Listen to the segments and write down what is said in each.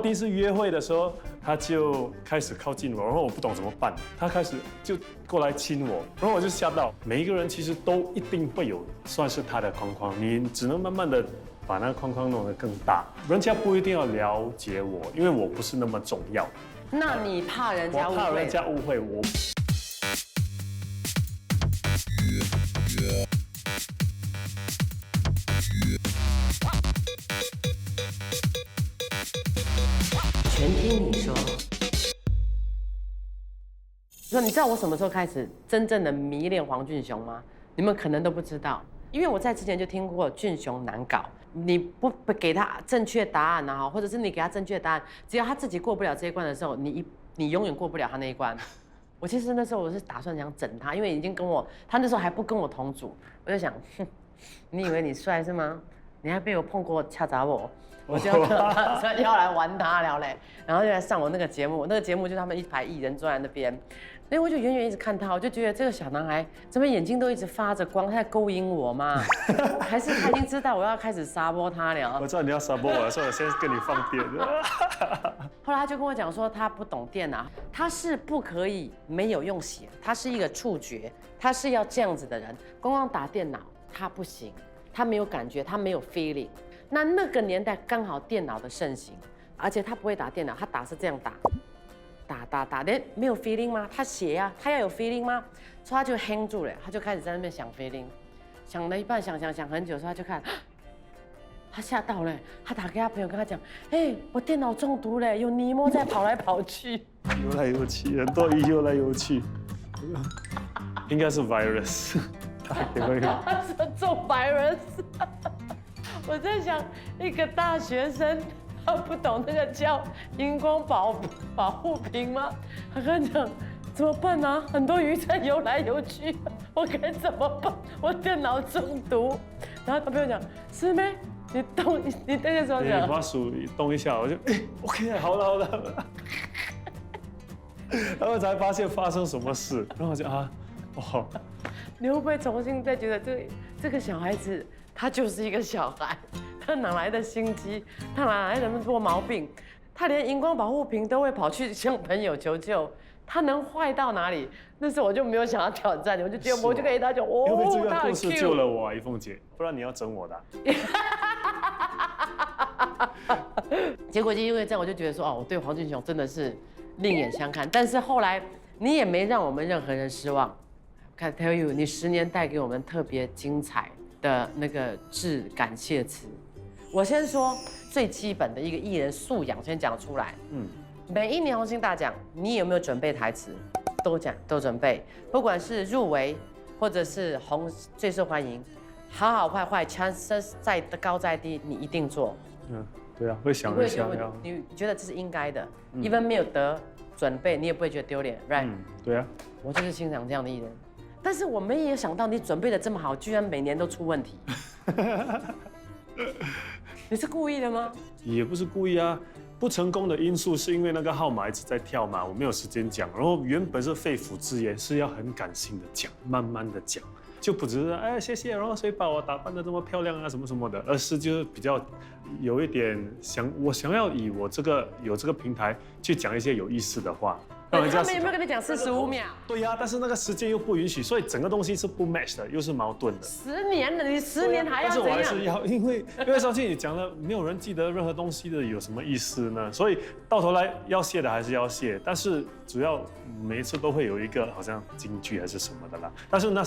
第一次约会的时候，他就开始靠近我，然后我不懂怎么办，他开始就过来亲我，然后我就吓到。每一个人其实都一定会有算是他的框框，你只能慢慢的把那个框框弄得更大。人家不一定要了解我，因为我不是那么重要。那你怕人家误会？我怕人家误会我。全听你说。说你知道我什么时候开始真正的迷恋黄俊雄吗？你们可能都不知道，因为我在之前就听过俊雄难搞，你不给他正确答案啊，或者是你给他正确答案，只要他自己过不了这一关的时候，你永远过不了他那一关。我其实那时候我是打算想整他，因为已经跟我，他那时候还不跟我同组，我就想，哼，你以为你帅是吗？你还被我碰过掐砸我。我就要来玩他了嘞，然后就来上我那个节目，那个节目就是他们一排艺人坐在那边，所以我就远远一直看他，我就觉得这个小男孩怎么眼睛都一直发着光，他在勾引我吗？还是他已经知道我要开始撒播他了？我知道你要撒播我，所以我先跟你放电。后来他就跟我讲说，他不懂电脑，他是不可以没有用写，他是一个触觉，他是要这样子的人，光光打电脑他不行，他没有感觉，他没有 feeling。那个年代刚好电脑的盛行，而且他不会打电脑，他打是这样打，连没有 feeling 吗？他写呀，他要有 feeling 吗？所以他就 hang 住了，他就开始在那边想 feeling， 想了一半，想很久，所以他就看，他吓到了，他打给他朋友跟他讲，哎，我电脑中毒了，有尼莫在跑来跑去，游来游去，很多鱼游来游去，应该是 virus。他说中 virus。我在想，一个大学生，他不懂那个叫荧光保护屏吗？他跟他讲怎么办啊？很多鱼在游来游去，我该怎么办？我电脑中毒。然后他朋友讲，师妹，你那个时候讲，你把手动一下，我就OK 了，好了。然后才发现发生什么事，然后我就哦。你会不会重新再觉得这个小孩子？他就是一个小孩，他哪来的心机？他哪来的那么多毛病？他连荧光保护屏都会跑去向朋友求救，他能坏到哪里？那时候我就没有想要挑战，我就觉得我就跟他讲，哦，因为这个他很故事 cute 救了我啊，一凤姐，不然你要整我的。结果就因为这样，我就觉得说，哦，我对黄俊雄真的是另眼相看。但是后来你也没让我们任何人失望。I tell you， 你10年带给我们特别精彩的那个致感谢词。我先说最基本的一个艺人素养，先讲出来。每一年红星大奖，你有没有准备台词？都准备，不管是入围或者是最受欢迎，好坏坏，chances 再高再低，你一定做。对啊，会想一下。你觉得这是应该的，even 没有得准备，你也不会觉得丢脸 ，right？对啊，我就是欣赏这样的艺人。但是我们也有想到，你准备的这么好，居然每年都出问题。你是故意的吗？也不是故意啊，不成功的因素是因为那个号码一直在跳嘛，我没有时间讲。然后原本是肺腑之言，是要很感性的讲，慢慢的讲，就不只是谢谢，然后谁把我打扮的这么漂亮啊什么什么的，而是就是比较有一点我想要以我有这个平台去讲一些有意思的话。他们有没有跟你讲45秒？对呀，但是那个时间又不允许，所以整个东西是不 match 的，又是矛盾的。10年了，你10年还要怎样？但是我还是要，因为上去你讲了，没有人记得任何东西的，有什么意思呢？所以到头来要谢的还是要谢，但是主要每一次都会有一个好像金句还是什么的啦。但是那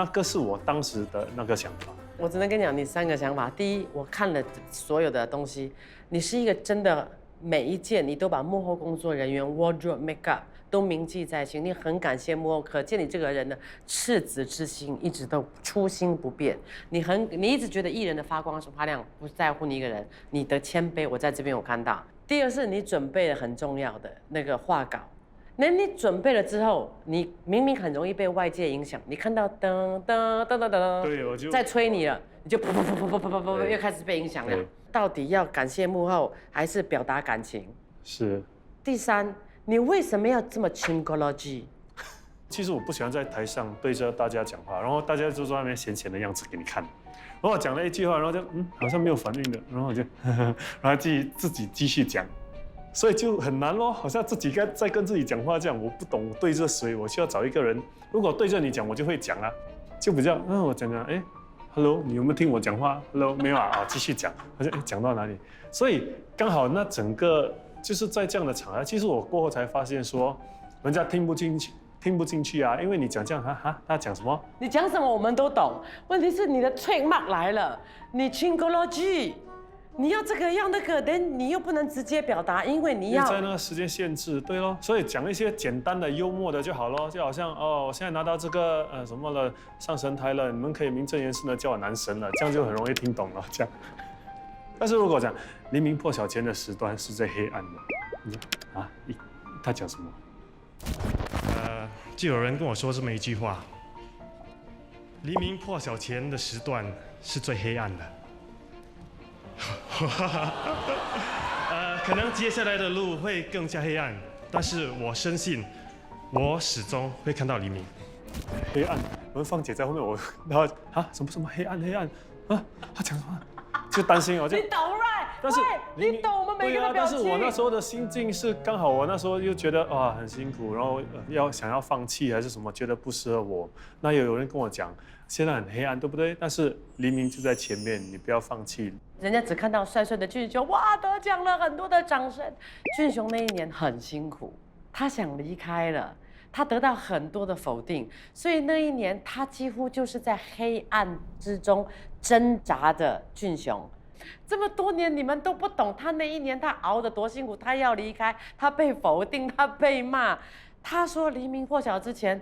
个是我当时的那个想法。我只能跟你讲，你3个想法。第一，我看了所有的东西，你是一个真的。每一件你都把幕后工作人员 wardrobe makeup 都铭记在心，你很感谢幕后，可见你这个人的赤子之心一直都初心不变。你一直觉得艺人的发光是发亮，不在乎你一个人，你的谦卑我在这边有看到。第二是你准备了很重要的那个画稿，那你准备了之后，你明明很容易被外界影响，你看到噔噔噔噔噔，对，我就在催你了，你就噗，又开始被影响了。到底要感谢幕后，还是表达感情？是。第3，你为什么要这么 chingology？ 其实我不喜欢在台上对着大家讲话，然后大家就在那边闲闲的样子给你看。然后我讲了一句话，然后就好像没有反应的，然后我就然后自己继续讲，所以就很难咯，好像自己在跟自己讲话这样，我不懂对着谁，我需要找一个人。如果对着你讲，我就会讲啊，就比较我讲哎，Hello， 你有没有听我讲话 ？Hello， 没有啊，继续讲，好像讲到哪里？所以刚好那整个就是在这样的场合，其实我过后才发现说，人家听不进去啊，因为你讲这样他讲什么？你讲什么我们都懂，问题是你的 trademark 来了，你 Chingoology。你要这个要那个，但你又不能直接表达，因为你要在那个时间限制，对咯，所以讲一些简单的、幽默的就好咯，就好像我现在拿到这个什么了，上神台了，你们可以名正言顺的叫我男神了，这样就很容易听懂了，这样。但是如果讲黎明破晓前的时段是最黑暗的，他讲什么？就有人跟我说这么一句话：黎明破晓前的时段是最黑暗的。可能接下来的路会更加黑暗，但是我深信，我始终会看到黎明。黑暗，我们芳姐在后面，然后什么黑暗他讲什么？就担心你懂 right？ 但是你懂我们每个人的表情。但是我那时候的心境是刚好，我那时候又觉得很辛苦，然后想要放弃还是什么，觉得不适合我。那有人跟我讲，现在很黑暗，对不对？但是黎明就在前面，你不要放弃。人家只看到帅帅的俊雄，哇，得奖了，很多的掌声。俊雄那一年很辛苦，他想离开了，他得到很多的否定，所以那一年他几乎就是在黑暗之中挣扎的俊雄。这么多年你们都不懂他那一年他熬得多辛苦，他要离开，他被否定，他被骂。他说黎明破晓之前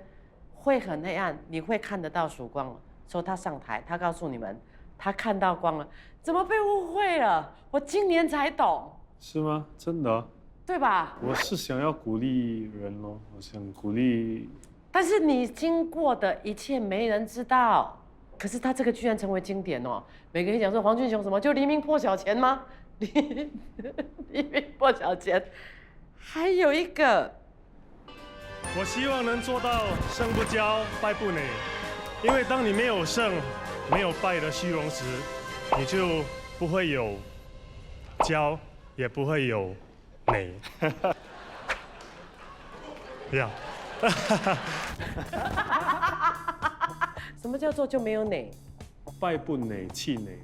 会很黑暗，你会看得到曙光了。说他上台，他告诉你们，他看到光了。怎么被误会了？我今年才懂。是吗？真的？对吧？我是想要鼓励人咯，我想鼓励。但是你经过的一切没人知道，可是他这个居然成为经典哦。每个人讲说黄俊雄什么，就黎明破晓前吗？黎明破晓前，还有一个。我希望能做到胜不骄，败不馁，因为当你没有胜、没有败的虚荣时，你就不会有骄，也不会有馁。这样。什么叫做就没有馁？败不馁，气馁。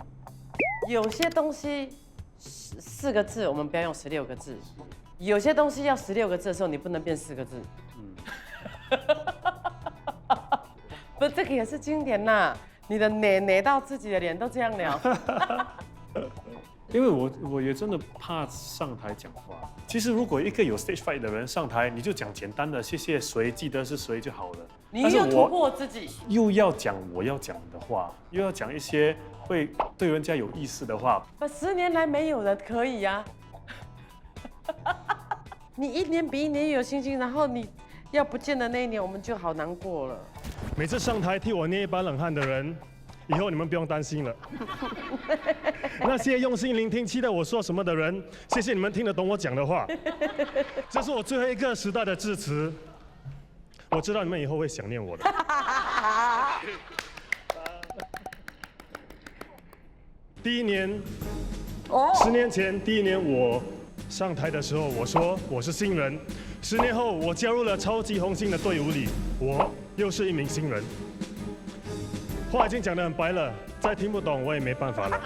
有些东西4个字，我们不要用16个字。有些东西要16个字的时候，你不能变4个字。不，这个也是经典呐。你的馁到自己的脸都这样聊。因为我也真的怕上台讲话。其实如果一个有 stage fright 的人上台，你就讲简单的谢谢谁，记得是谁就好了。你又突破自己，又要讲我要讲的话，又要讲一些会对人家有意思的话。10年来没有人可以呀。你一年比一年有信心，然后你要不见的那一年，我们就好难过了。每次上台替我捏一把冷汗的人，以后你们不用担心了。那些用心聆听、期待我说什么的人，谢谢你们听得懂我讲的话。这是我最后一个时代的致辞。我知道你们以后会想念我的。第一年，10年前第一年我上台的时候，我说我是新人。10年后，我加入了超级红星的队伍里，我又是一名新人。话已经讲得很白了，再听不懂我也没办法了。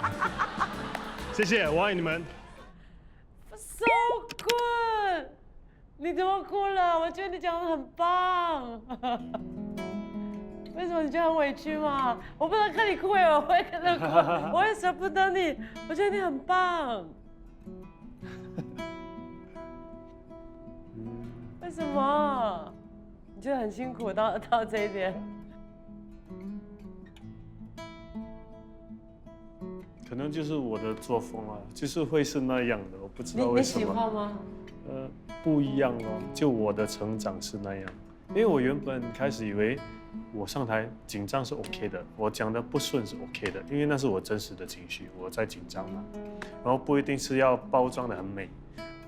谢谢，我爱你们。So good， 你怎么哭了？我觉得你讲得很棒。为什么你觉得很委屈吗？我不能看你哭哎，我会跟着哭，我也舍不得你。我觉得你很棒。为什么？你觉得很辛苦到这一点？可能就是我的作风啊，就是会是那样的，我不知道为什么。你喜欢吗？不一样哦，就我的成长是那样，因为我原本开始以为我上台紧张是 OK 的，我讲的不顺是 OK 的，因为那是我真实的情绪，我在紧张嘛，然后不一定是要包装的很美，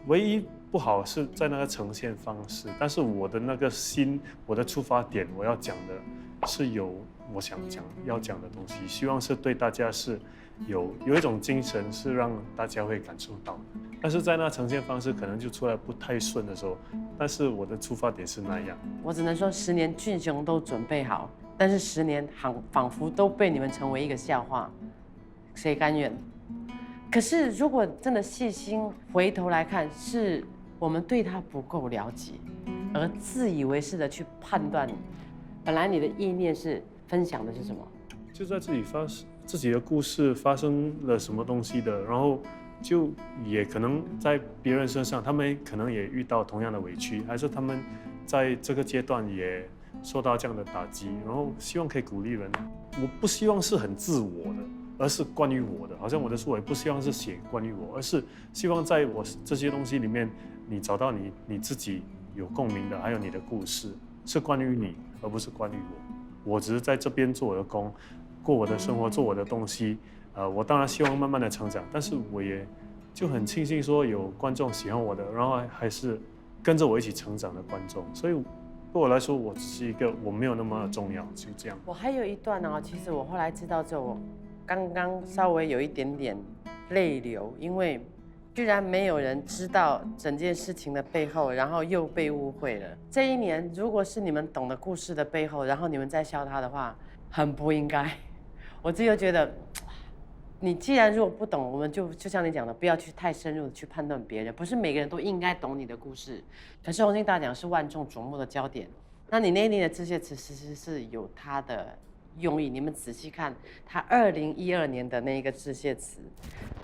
唯一不好是在那个呈现方式，但是我的那个心，我的出发点，我要讲的是有我想讲要讲的东西，希望是对大家是有一种精神是让大家会感受到的，但是在那呈现方式可能就出来不太顺的时候，但是我的出发点是那样。我只能说10年俊雄都准备好，但是10年仿佛都被你们成为一个笑话，谁甘愿？可是如果真的细心回头来看，是我们对他不够了解，而自以为是的去判断你。本来你的意念是分享的是什么？就在自己的故事发生了什么东西的，然后就也可能在别人身上，他们可能也遇到同样的委屈，还是他们在这个阶段也受到这样的打击，然后希望可以鼓励人。我不希望是很自我的，而是关于我的。好像我的书，我也不希望是写关于我，而是希望在我这些东西里面，你找到你自己有共鸣的，还有你的故事是关于你，而不是关于我。我只是在这边做我的工，过我的生活，做我的东西。我当然希望慢慢的成长，但是我也就很庆幸说有观众喜欢我的，然后还是跟着我一起成长的观众。所以对我来说，我只是一个我没有那么重要，就这样。我还有一段哦，其实我后来知道之后，我刚刚稍微有一点点泪流，因为居然没有人知道整件事情的背后，然后又被误会了。这一年，如果是你们懂得故事的背后，然后你们在笑他的话，很不应该。我自己就觉得，你既然如果不懂，我们就像你讲的，不要去太深入的去判断别人，不是每个人都应该懂你的故事。可是红星大奖是万众瞩目的焦点，那你那一年的致谢词其实是有它的用意。你们仔细看他2012年的那一个致谢词，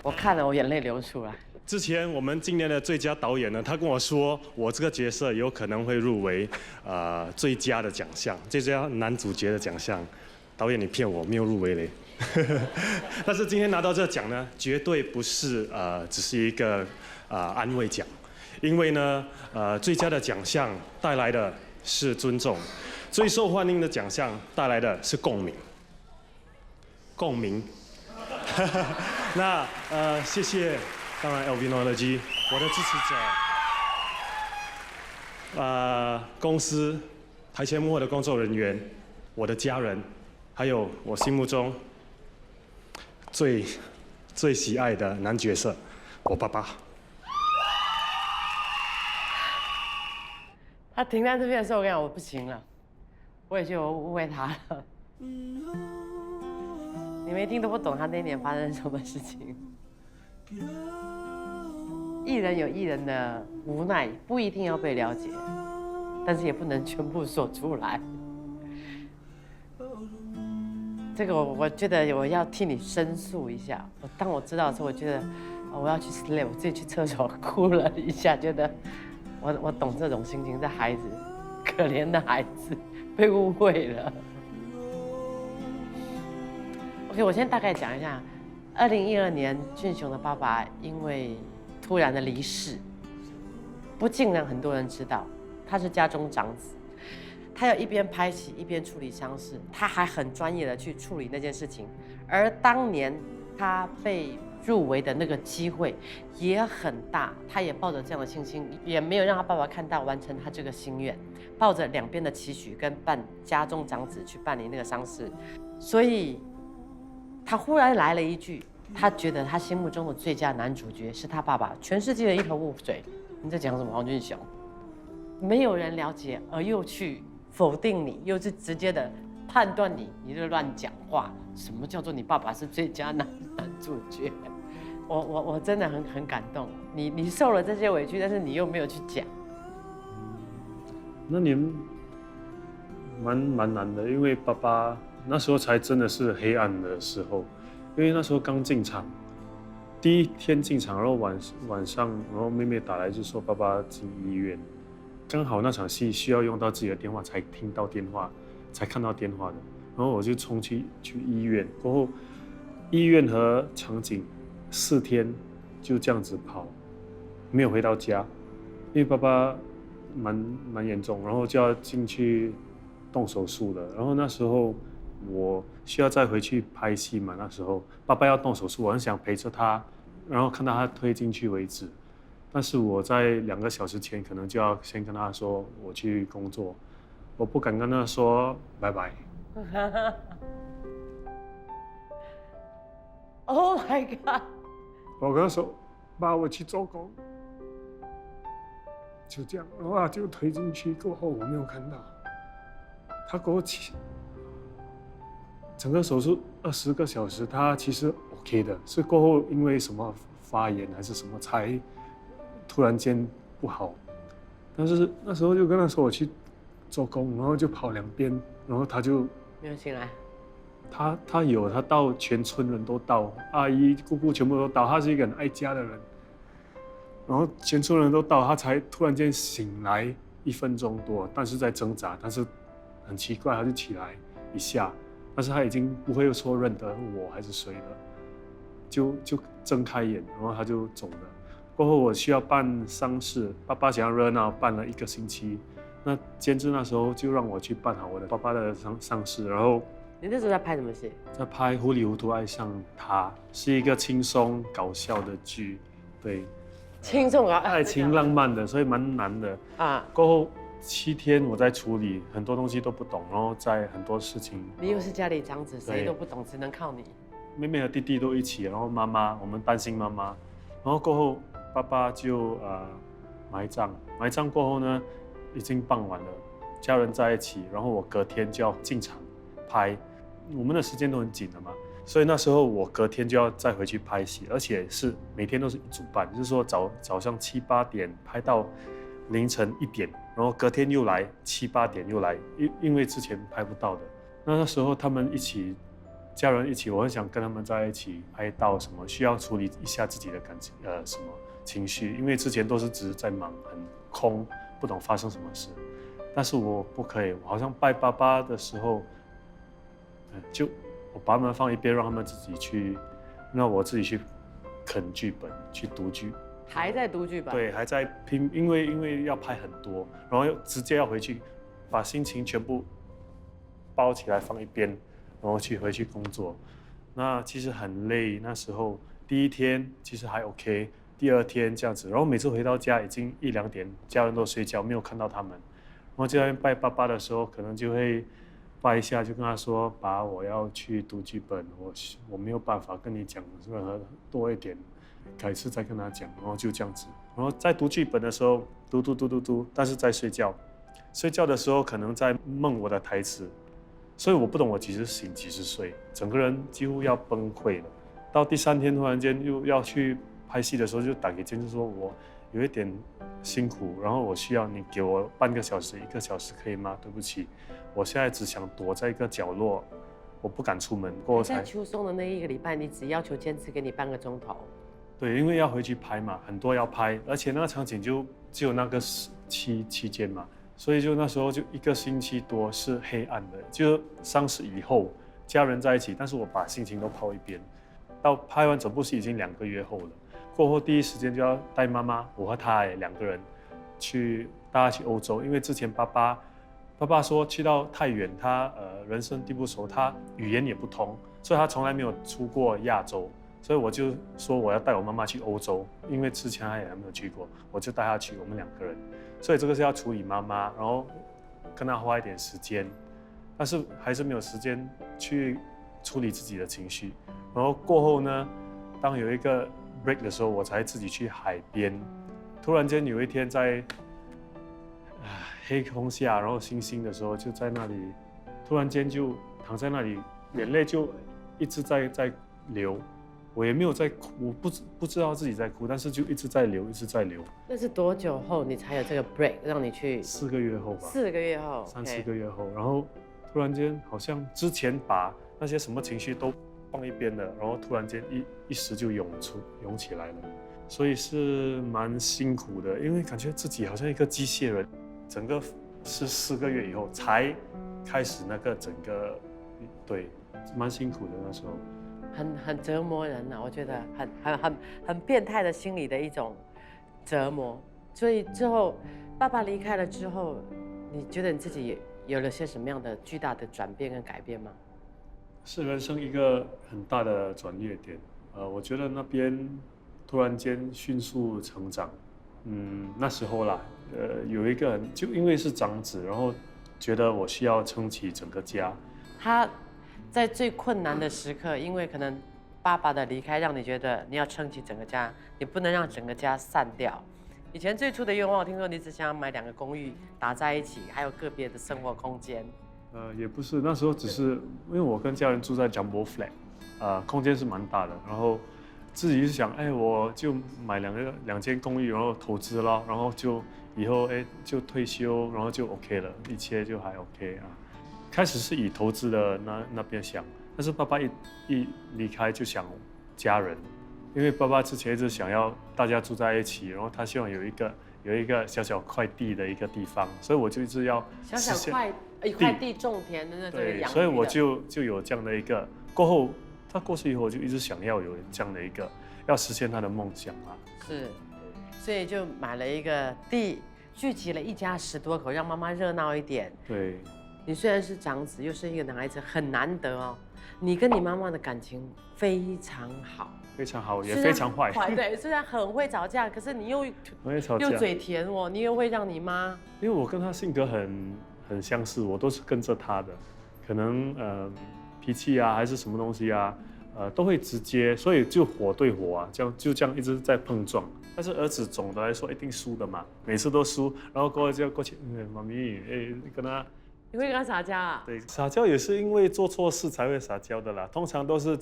我看了我眼泪流出来。之前我们今年的最佳导演呢，他跟我说，我这个角色有可能会入围最佳的奖项，最佳男主角的奖项。导演你骗我，没有入围嘞。但是今天拿到这个奖呢，绝对不是只是一个安慰奖，因为呢最佳的奖项带来的是尊重，最受欢迎的奖项带来的是共鸣。共鸣。那谢谢，当然 LVnology 我的支持者，公司台前幕后的工作人员，我的家人。还有我心目中最喜爱的男角色，我爸爸。他停在这边的时候，我跟你讲，我不行了，我也觉得我误会他了。你们一定都不懂他那年发生什么事情。艺人有艺人的无奈，不一定要被了解，但是也不能全部说出来。这个我觉得我要替你申诉一下。当我知道的时候，我觉得我要去 slay， 我自己去厕所哭了一下，觉得我懂这种心情。这孩子，可怜的孩子，被误会了。OK， 我先大概讲一下，2012年俊雄的爸爸因为突然的离世，不尽然很多人知道，他是家中长子。他要一边拍戏一边处理丧事，他还很专业的去处理那件事情。而当年他被入围的那个机会也很大，他也抱着这样的信心，也没有让他爸爸看到完成他这个心愿，抱着两边的期许跟家中长子去办理那个丧事，所以他忽然来了一句，他觉得他心目中的最佳男主角是他爸爸，全世界的一头雾水。你在讲什么，黄俊雄？没有人了解，而又去否定你，又是直接的判断你，你就乱讲话。什么叫做你爸爸是最佳男主角？我真的很感动。你受了这些委屈，但是你又没有去讲。那年蛮难的，因为爸爸那时候才真的是黑暗的时候，因为那时候刚进场，第一天进场，然后晚上，然后妹妹打来就说爸爸进医院。刚好那场戏需要用到自己的电话，才听到电话，才看到电话的。然后我就冲去医院，过后医院和场景4天就这样子跑，没有回到家，因为爸爸蛮严重，然后就要进去动手术了。然后那时候我需要再回去拍戏嘛，那时候爸爸要动手术，我很想陪着他，然后看到他推进去为止。但是我在2个小时前可能就要先跟他说我去工作，我不敢跟他说拜拜。Oh my god！ 我跟他说：“爸，我去做工。”就这样，然后他就推进去过后，我没有看到。他给我整个手术20个小时，他其实 OK 的，是过后因为什么发炎还是什么才突然间不好。但是那时候就跟他说我去做工，然后就跑2边，然后他就没有醒来。他到全村人都到，阿姨姑姑全部都到，他是一个很爱家的人。然后全村人都到，他才突然间醒来1分钟多，但是在挣扎，但是很奇怪，他就起来一下，但是他已经不会说认得我还是谁了，就睁开眼，然后他就走了。过后我需要办丧事，爸爸想要热闹，办了1个星期。那监制那时候就让我去办好我的爸爸的丧事，然后你那时候在拍什么戏？在拍《糊里糊涂爱上他》，是一个轻松搞笑的剧，对。轻松啊，爱情浪漫的，所以蛮难的啊。过后7天我在处理很多东西都不懂，然后在很多事情，你又是家里长子，谁都不懂，只能靠你。妹妹和弟弟都一起，然后妈妈，我们担心妈妈，然后过后爸爸就埋葬过后呢，已经办完了，家人在一起，然后我隔天就要进场拍，我们的时间都很紧的嘛。所以那时候我隔天就要再回去拍戏，而且是每天都是1组半，就是说早上7、8点拍到凌晨1点，然后隔天又来7、8点又来，因为之前拍不到的。那时候他们一起，家人一起，我很想跟他们在一起拍到什么，需要处理一下自己的感情什么情绪，因为之前都是只是在忙，很空，不懂发生什么事。但是我不可以，我好像拜爸爸的时候，我把他们放一边，让他们自己去，那我自己去啃剧本，去读剧，还在读剧本？对，还在拼，因为要拍很多，然后又直接要回去，把心情全部包起来放一边，然后回去工作。那其实很累，那时候第1天其实还 OK， 第2天这样子，然后每次回到家已经1、2点，家人都睡觉，没有看到他们，然后就在拜爸爸的时候，可能就会拜一下，就跟他说：“爸，我要去读剧本，我没有办法跟你讲任何多一点，改次再跟他讲。”然后就这样子，然后在读剧本的时候读，但是在睡觉的时候可能在梦我的台词，所以我不懂我几时醒几时睡，整个人几乎要崩溃了。到第3天突然间又要去拍戏的时候，就打给监制说我有一点辛苦，然后我需要你给我半个小时、1个小时，可以吗？对不起，我现在只想躲在一个角落，我不敢出门。过后才在秋松的那1个礼拜，你只要求监制给你半个钟头。对，因为要回去拍嘛，很多要拍，而且那个场景就只有那个期间嘛，所以就那时候就1个星期多是黑暗的。就丧事以后，家人在一起，但是我把心情都抛一边。到拍完整部戏已经2个月后了。过后第一时间就要带妈妈，我和她2个人大家去欧洲，因为之前爸爸说去到太远，他人生地不熟，他语言也不通，所以他从来没有出过亚洲，所以我就说我要带我妈妈去欧洲，因为之前她也还没有去过，我就带她去，我们2个人，所以这个是要处理妈妈，然后跟她花一点时间，但是还是没有时间去处理自己的情绪，然后过后呢，当有一个break 的时候，我才自己去海边。突然间有一天在黑空下，然后星星的时候，就在那里，突然间就躺在那里，眼泪就一直在流。我也没有在哭，我不知道自己在哭，但是就一直在流，一直在流。那是多久后你才有这个 break 让你去？4个月后吧。4个月后，3、4个月后，然后突然间好像之前把那些什么情绪都放一边了，然后突然间一时就涌起来了，所以是蛮辛苦的，因为感觉自己好像一个机械人，整个是4个月以后才开始那个整个，对，蛮辛苦的那时候。很折磨人啊，我觉得很变态的心理的一种折磨。所以之后爸爸离开了之后，你觉得你自己有了些什么样的巨大的转变跟改变吗？是人生一个很大的转捩点。我觉得那边突然间迅速成长。那时候啦，有一个人就因为是长子，然后觉得我需要撑起整个家。他在最困难的时刻，因为可能爸爸的离开让你觉得你要撑起整个家，你不能让整个家散掉。以前最初的愿望，听说你只想要买2个公寓打在一起，还有个别的生活空间。也不是，那时候只是因为我跟家人住在 Jumbo Flat，空间是蛮大的，然后自己是想，我就买2间公寓，然后投资咯，然后就以后就退休，然后就 OK 了，一切就还 OK 啊。开始是以投资的那边想，但是爸爸一离开就想家人，因为爸爸之前一直想要大家住在一起，然后他希望有一个小小块地的一个地方，所以我就一直要一块地种田的那种对，所以我就有这样的一个。过后他过世以后，我就一直想要有这样的一个，要实现他的梦想啊。是，所以就买了一个地，聚集了一家10多口，让妈妈热闹一点。对。你虽然是长子，又是一个男孩子，很难得哦。你跟你妈妈的感情非常好，非常好，也非常坏。对，虽然很会吵架，可是你又嘴甜哦，你又会让你妈。因为我跟她性格很相似，我都是跟着她的，可能脾气啊还是什么东西啊，都会直接，所以就火对火啊，就这样一直在碰撞。但是儿子总的来说一定输的嘛，每次都输，然后过后就要过去，妈咪，跟他。你会跟他撒娇啊？对，撒娇也是因为做错事才会撒娇的啦。通常都是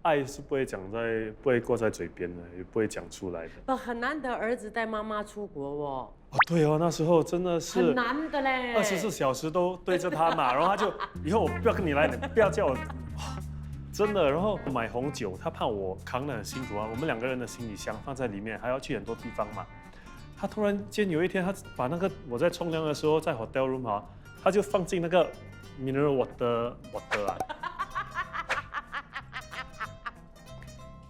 爱是不会挂在嘴边的，也不会讲出来的。很难得儿子带妈妈出国哦。对哦，那时候真的是很难的嘞，24小时都对着他嘛，然后他就以后我不要跟你来，你不要叫我，真的。然后买红酒，他怕我扛得很辛苦啊。我们2个人的行李箱放在里面，还要去很多地方嘛。他突然间有一天，他把那个我在冲凉的时候在 hotel room 啊。他就放进那个 mineral water 啊，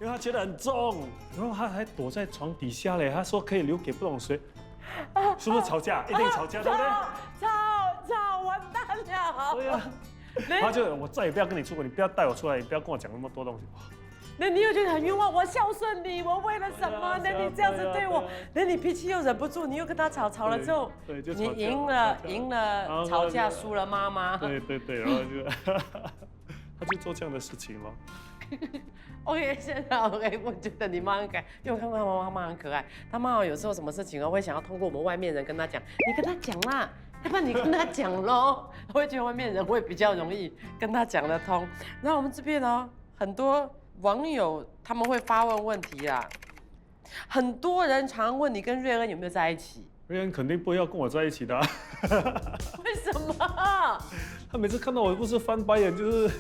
因为他觉得很重，然后他还躲在床底下嘞。他说可以留给不懂谁，是不是吵架？一定吵架，对不对？吵，完蛋了。对呀，他就我再也不要跟你出国，你不要带我出来，你不要跟我讲那么多东西。那你又觉得很冤枉，我孝顺你，我为了什么？那你这样子对我，那你脾气又忍不住，你又跟他吵了之后，你赢了，吵架输了妈妈。对，然后就他就做这样的事情咯。OK， 现在 OK， 我觉得你妈很可爱，因为我看过他妈很可爱。他妈有时候什么事情会想要通过我们外面人跟他讲，你跟他讲啦，要不然你跟他讲咯，我会觉得外面人会比较容易跟他讲得通。然后我们这边呢，很多网友他们会发问题啦，很多人常问你跟瑞恩有没有在一起？瑞恩肯定不会要跟我在一起的。为什么？他每次看到我不是翻白眼就是。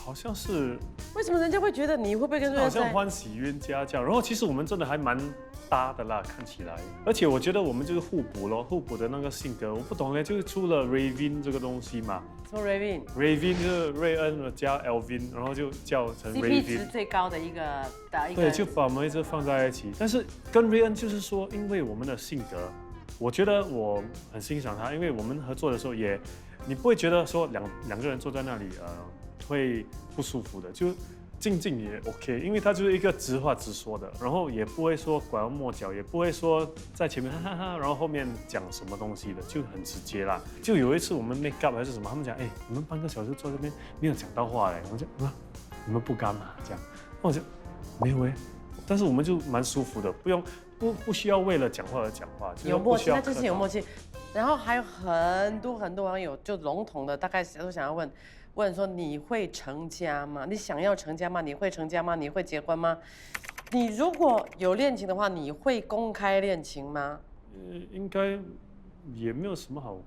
好像是，为什么人家会觉得你会不会跟瑞恩在？好像欢喜冤家这样。然后其实我们真的还蛮搭的啦，看起来。而且我觉得我们就是互补咯，互补的那个性格，我不懂哎，就是出了 Ravin 这个东西嘛。什么 Ravin 就是瑞恩加 Elvin， 然后就叫成 Ravin。CP 值最高的一个。对，就把我们一直放在一起。但是跟瑞恩就是说，因为我们的性格，我觉得我很欣赏他，因为我们合作的时候也，你不会觉得说两个人坐在那里会不舒服的，就静静也 OK， 因为他就是一个直话直说的，然后也不会说拐弯抹角，也不会说在前面哈哈哈，然后后面讲什么东西的，就很直接啦。就有一次我们 make up 还是什么，他们讲你们半个小时坐这边没有讲到话我就你们不干嘛这样，我就没有但是我们就蛮舒服的，不需要为了讲话而讲话，有默契，那就是有默契。然后还有很多网友就笼统的大概都想要问说你会成家吗？你想要成家吗？你会成家吗？你会结婚吗？你如果有恋情的话，你会公开恋情吗？应该也没有什么好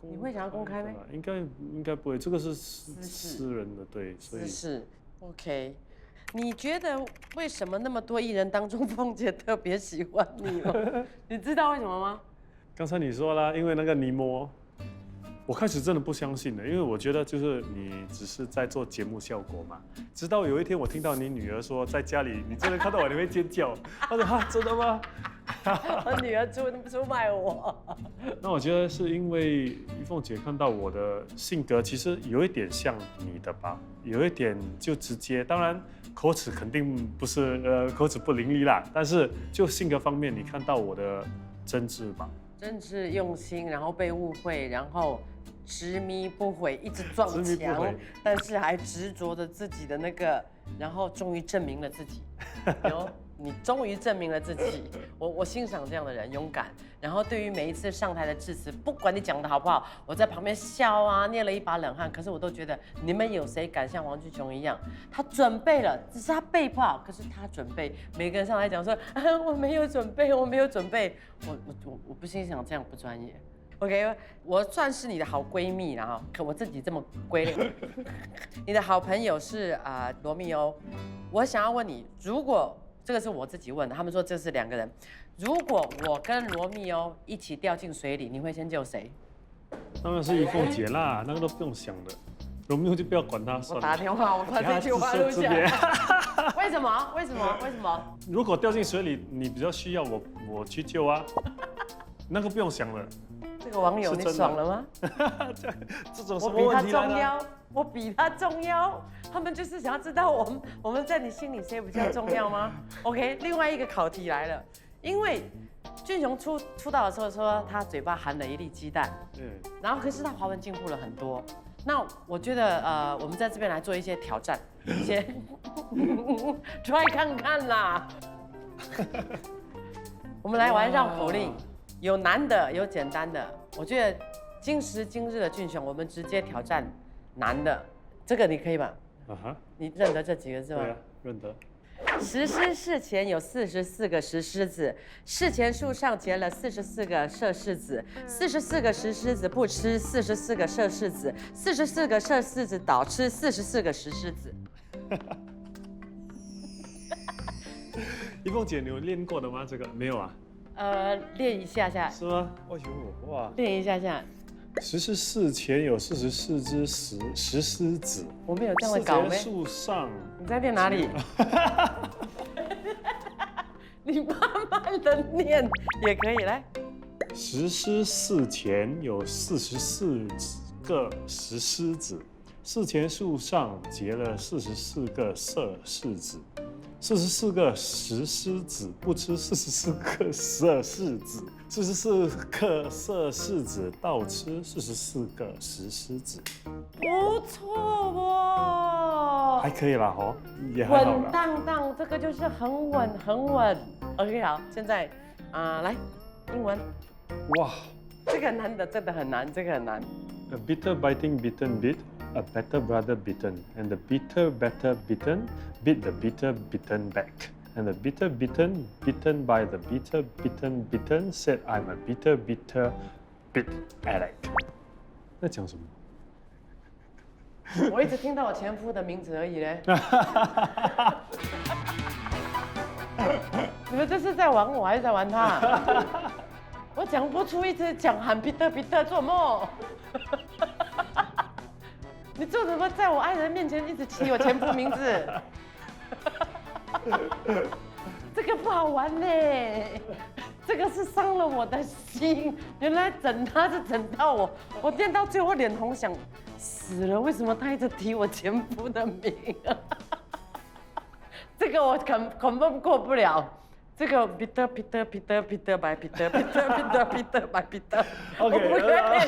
公开。你会想要公开吗？应该不会，这个是私人的，对，所以是 OK。你觉得为什么那么多艺人当中，凤姐特别喜欢你吗？你知道为什么吗？刚才你说啦，因为那个尼莫。我开始真的不相信了，因为我觉得就是你只是在做节目效果嘛。直到有一天我听到你女儿说在家里你真的看到我你会尖叫，她说真的吗？我女儿出卖我。那我觉得是因为于凤姐看到我的性格其实有一点像你的吧，有一点就直接，当然口齿肯定不是口齿不伶俐啦，但是就性格方面你看到我的真挚吧。真挚用心，然后被误会，然后执迷不悔，一直撞执迷不墙悔，但是还执着着自己的那个，然后终于证明了自己。你终于证明了自己，我欣赏这样的人，勇敢。然后对于每一次上台的致辞，不管你讲的好不好，我在旁边笑啊，捏了一把冷汗。可是我都觉得，你们有谁敢像黄俊雄一样？他准备了，只是他背不好，可是他准备。每个人上来讲说，我没有准备，我没有准备，我不欣赏这样不专业。OK， 我算是你的好闺蜜啦哈，可我自己这么归类。你的好朋友是罗密欧，我想要问你，如果这个是我自己问的，他们说这是2个人，如果我跟罗密欧一起掉进水里，你会先救谁？当然是一凤姐啦，那个都不用想的。罗密欧就不要管他算了。我打电话，我把这句话录下来。为什么？为什么？为什么？如果掉进水里，你比较需要我去救啊，那个不用想了。这个网友你爽了吗？这种什我比他么问题重要，我比他重要。他们就是想要知道我们在你心里谁比较重要吗 ？OK， 另外一个考题来了，因为俊雄出道的时候说他嘴巴含了一粒鸡蛋，然后可是他华文进步了很多。那我觉得我们在这边来做一些挑战，一些try 看看啦。我们来玩绕口令。有难的，有简单的。我觉得今时今日的俊雄，我们直接挑战难的，这个你可以吗？你认得这几个字吗？对啊，认得。石狮寺前有44个石狮子，寺前树上结了44个麝柿子，44个石狮子不吃44个麝柿子，44个麝柿子倒吃44个石狮子。一凤姐，你有练过的吗？这个没有啊？练一下下。是吗？哎呦，哇！练一下下。石狮寺前有44只石狮子。我没有这样的搞咩？树上。你在练哪里？你慢慢的念也可以，来。石狮寺前有44个石狮子，寺前树上结了44个麝柿子。44个石狮子不吃44个麝柿子，44个麝柿子倒吃44个石狮子。不错哦，还可以啦，哦，也还好啦。稳当当，这个就是很稳很稳。OK， 好，现在来英文。哇，这个难的真的很难，这个很难。A bitter biting bitten bit, a better brother bitten, and the bitter better bitten bit the bitter bitten back. And the bitter bitten bitten by the bitter bitten said, "I'm a bitter bit Alec." 在讲什么？我一直听到我前夫的名字而已嘞。你们这是在玩我还是在玩他？我讲不出，一直讲喊彼得做梦。你做什么在我爱人面前一直提我前夫名字？这个不好玩呢，这个是伤了我的心。原来整他是整到我练到最后脸红，想死了。为什么他一直提我前夫的名？这个我confirm过不了。这个彼得by彼得我不可以。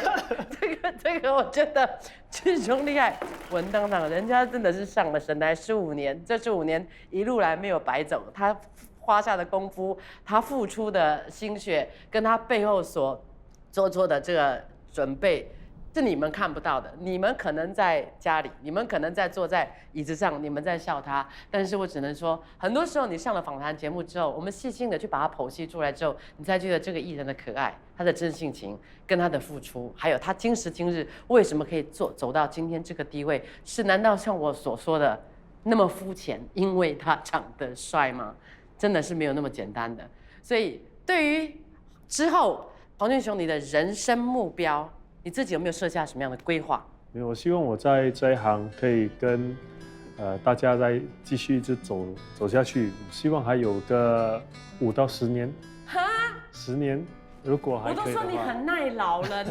这个我觉得俊雄厉害，稳当当，人家真的是上了神台15年，这15年一路来没有白走，他花下的功夫，他付出的心血，跟他背后所做的这个准备。是你们看不到的，你们可能在家里，你们可能在坐在椅子上，你们在笑他，但是我只能说，很多时候你上了访谈节目之后，我们细心的去把它剖析出来之后，你才觉得这个艺人的可爱，他的真性情，跟他的付出，还有他今时今日为什么可以走到今天这个地位，是难道像我所说的那么肤浅？因为他长得帅吗？真的是没有那么简单的。所以对于之后黄俊雄你的人生目标，你自己有没有设下什么样的规划？没有，我希望我在这一行可以跟大家再继续一直走下去。希望还有个5到10年。哈？10年，如果还可以的话。我都说你很耐老了，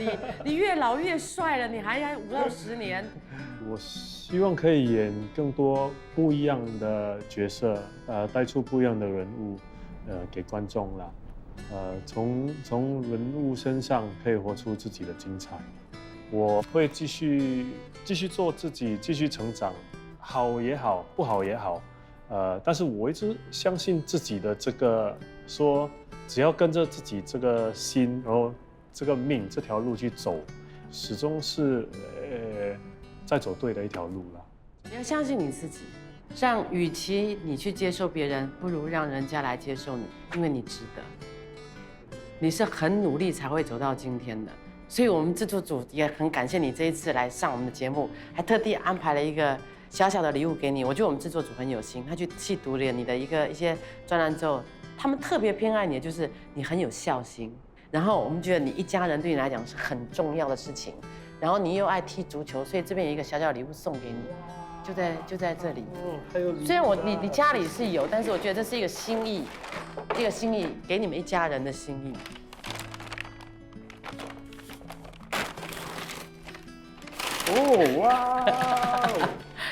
你越老越帅了，你还5到10年。我希望可以演更多不一样的角色，带出不一样的人物，给观众啦。从人物身上可以活出自己的精彩，我会继续做自己，继续成长，好也好，不好也好，但是我一直相信自己的这个说，只要跟着自己这个心，然后这个命这条路去走，始终是在走对的一条路啦。你要相信你自己，让与其你去接受别人，不如让人家来接受你，因为你值得。你是很努力才会走到今天的，所以我们制作组也很感谢你这一次来上我们的节目，还特地安排了一个小小的礼物给你。我觉得我们制作组很有心，他去细读了你的一些专栏之后，他们特别偏爱你的就是你很有孝心，然后我们觉得你一家人对你来讲是很重要的事情，然后你又爱踢足球，所以这边有一个小小礼物送给你。就在这里。还有虽然你家里是有，但是我觉得这是一个心意，给你们一家人的心意。哦哇！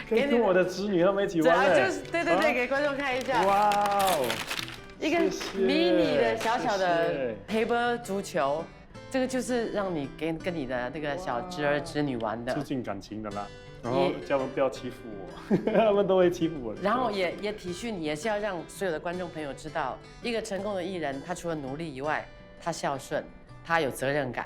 跟我的子女他们一起玩就是对，给观众看一下。哇哦！一个迷你的小小的黑波足球，这个就是让你跟你的那个小侄儿侄女玩的，促进感情的啦。然后叫他们不要欺负我，他们都会欺负我。然后也体恤你，也是要让所有的观众朋友知道，一个成功的艺人，他除了努力以外，他孝顺，他有责任感，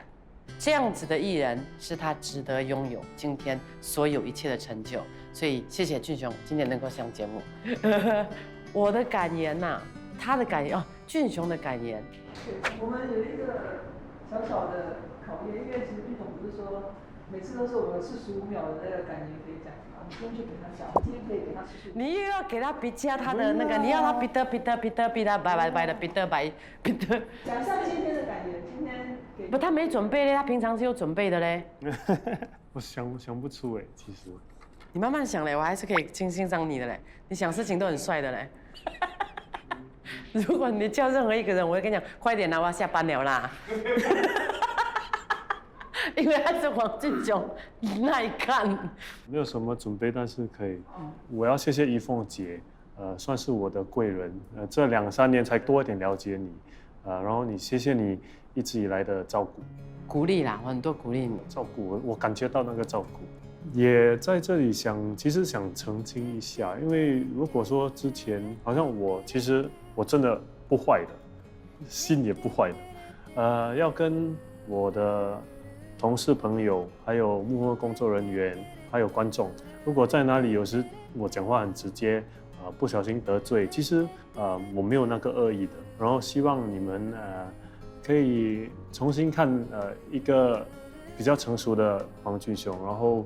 这样子的艺人是他值得拥有今天所有一切的成就。所以谢谢俊雄今天能够上节目。我的感言呐，他的感言哦，俊雄的感言。我们有一个小小的考验，因为其实俊雄不是说。每次都是我们45秒的那个感言可以讲嘛，我们今天就给他讲，今天可以给他45秒。你又要给他比加他的那个，你要他比得白的比得。讲一下今天的感言，今天给。不，他没准备嘞，他平常是有准备的嘞。我想不出哎，其实。你慢慢想嘞，我还是可以欣赏你的嘞，你想事情都很帅的嘞。如果你叫任何一个人，我会跟你讲，快点啦，我要下班了啦。因为他是黄俊雄，耐看。没有什么准备，但是可以。我要谢谢怡凤姐，算是我的贵人。这2、3年才多一点了解你，然后谢谢你一直以来的照顾、鼓励啦，我很多鼓励你。照顾我感觉到那个照顾。也在这里其实想澄清一下，因为如果说之前好像其实我真的不坏的，心也不坏的，要跟我的同事朋友，还有幕后工作人员，还有观众，如果在哪里有时我讲话很直接，不小心得罪，其实我没有那个恶意的。然后希望你们可以重新看一个比较成熟的黄俊雄，然后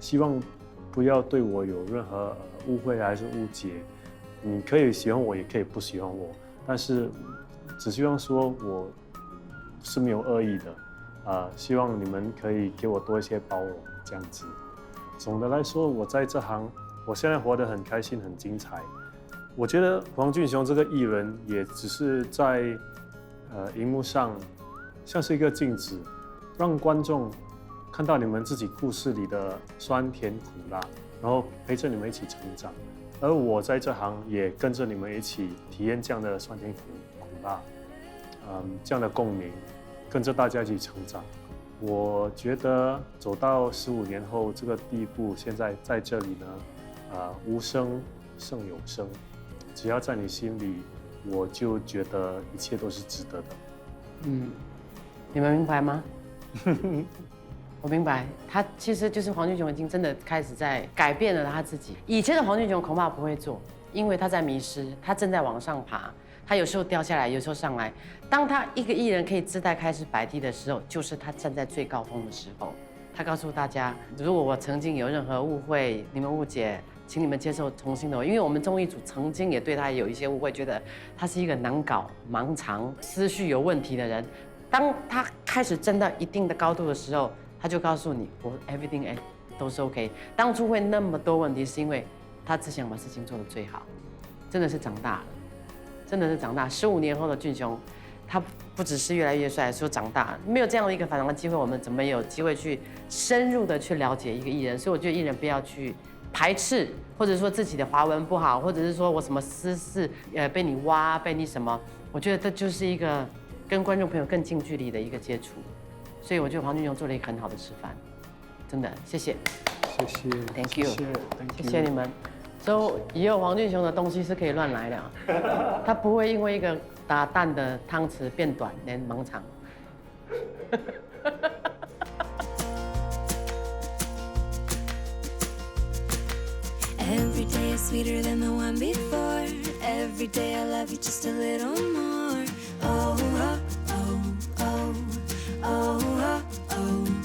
希望不要对我有任何误会还是误解。你可以喜欢我，也可以不喜欢我，但是只希望说我是没有恶意的。希望你们可以给我多一些包容，这样子。总的来说，我在这行，我现在活得很开心，很精彩。我觉得黄俊雄这个艺人也只是在荧幕上像是一个镜子，让观众看到你们自己故事里的酸甜苦辣，然后陪着你们一起成长。而我在这行也跟着你们一起体验这样的酸甜苦辣，这样的共鸣。跟着大家一起成长，我觉得走到15年后这个地步，现在在这里呢，无声胜有声，只要在你心里，我就觉得一切都是值得的。你们明白吗？我明白，他其实就是黄俊雄已经真的开始在改变了他自己。以前的黄俊雄恐怕不会做，因为他在迷失，他正在往上爬。他有时候掉下来，有时候上来。当他一个艺人可以姿态开始摆低的时候，就是他站在最高峰的时候。他告诉大家，如果我曾经有任何误会，你们误解，请你们接受重新的我。因为我们综艺组曾经也对他有一些误会，觉得他是一个难搞、盲肠、思绪有问题的人。当他开始站到一定的高度的时候，他就告诉你，我 everything 都是 OK。当初会那么多问题，是因为他只想把事情做得最好，真的是长大了。真的是长大，15年后的俊雄，他不只是越来越帅，说长大，没有这样的一个反常的机会，我们怎么有机会去深入的去了解一个艺人？所以我觉得艺人不要去排斥，或者说自己的华文不好，或者是说我什么私事被你挖，被你什么，我觉得这就是一个跟观众朋友更近距离的一个接触。所以我觉得黄俊雄做了一个很好的示范。真的谢谢谢谢，Thank you，谢 Thank you 谢你们。所以以后黄俊雄的东西是可以乱来的啊，他不会因为一个打蛋的汤匙变短连盲肠。Every day is sweeter than the one before. Every day I love you just a little more. Oh, oh, oh, oh, oh, oh, oh.